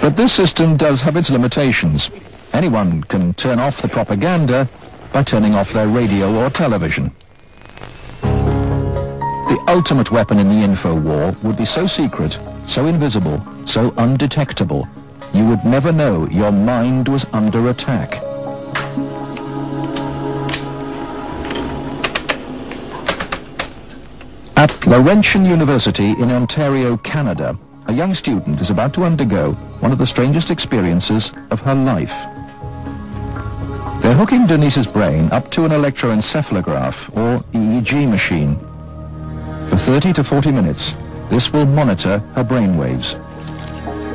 But this system does have its limitations. Anyone can turn off the propaganda by turning off their radio or television. The ultimate weapon in the info war would be so secret, so invisible, so undetectable, you would never know your mind was under attack. At Laurentian University in Ontario, Canada, a young student is about to undergo one of the strangest experiences of her life. They're hooking Denise's brain up to an electroencephalograph, or EEG machine. For 30 to 40 minutes, this will monitor her brainwaves,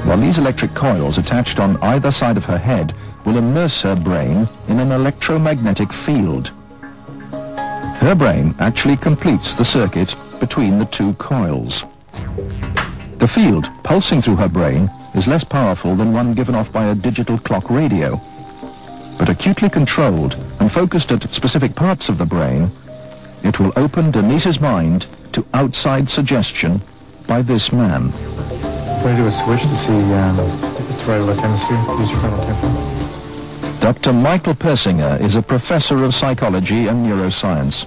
while these electric coils attached on either side of her head will immerse her brain in an electromagnetic field. Her brain actually completes the circuit between the two coils. The field pulsing through her brain is less powerful than one given off by a digital clock radio, but acutely controlled and focused at specific parts of the brain, it will open Denise's mind to outside suggestion by this man. We're going to do a switch to see if it's right or left hemisphere. Use your frontal temporal. Dr. Michael Persinger is a professor of psychology and neuroscience.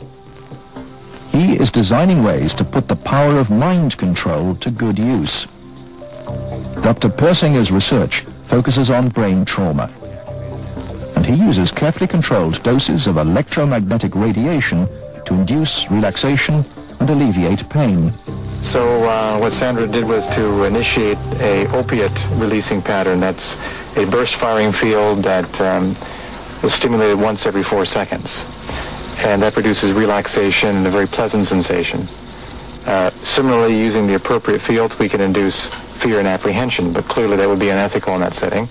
He is designing ways to put the power of mind control to good use. Dr. Persinger's research focuses on brain trauma, and he uses carefully controlled doses of electromagnetic radiation to induce relaxation and alleviate pain. So what Sandra did was to initiate a opiate releasing pattern. That's a burst firing field that is stimulated once every 4 seconds. And that produces relaxation and a very pleasant sensation. Similarly, using the appropriate field, we can induce fear and apprehension, but clearly that would be unethical in that setting.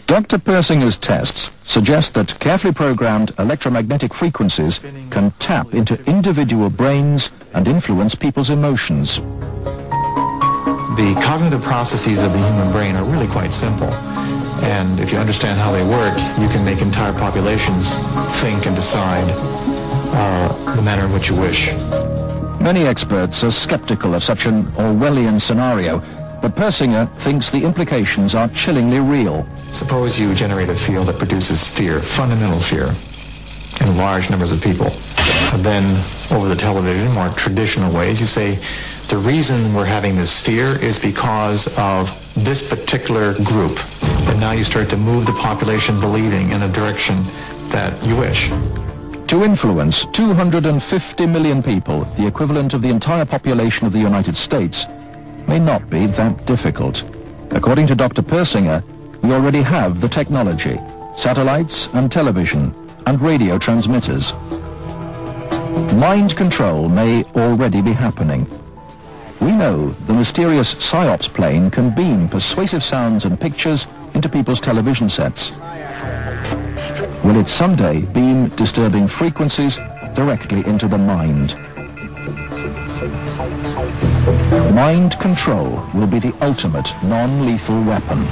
Dr. Persinger's tests suggest that carefully programmed electromagnetic frequencies can tap into individual brains and influence people's emotions. The cognitive processes of the human brain are really quite simple. And if you understand how they work, you can make entire populations think and decide the manner in which you wish. Many experts are skeptical of such an Orwellian scenario, but Persinger thinks the implications are chillingly real. Suppose you generate a field that produces fear, fundamental fear, in large numbers of people. And then, over the television, more traditional ways, you say, the reason we're having this fear is because of this particular group. And now you start to move the population believing in a direction that you wish. To influence 250 million people, the equivalent of the entire population of the United States, may not be that difficult. According to Dr. Persinger, we already have the technology, satellites and television and radio transmitters. Mind control may already be happening. We know the mysterious PSYOPs plane can beam persuasive sounds and pictures into people's television sets. Will it someday beam disturbing frequencies directly into the mind? Mind control will be the ultimate non-lethal weapon.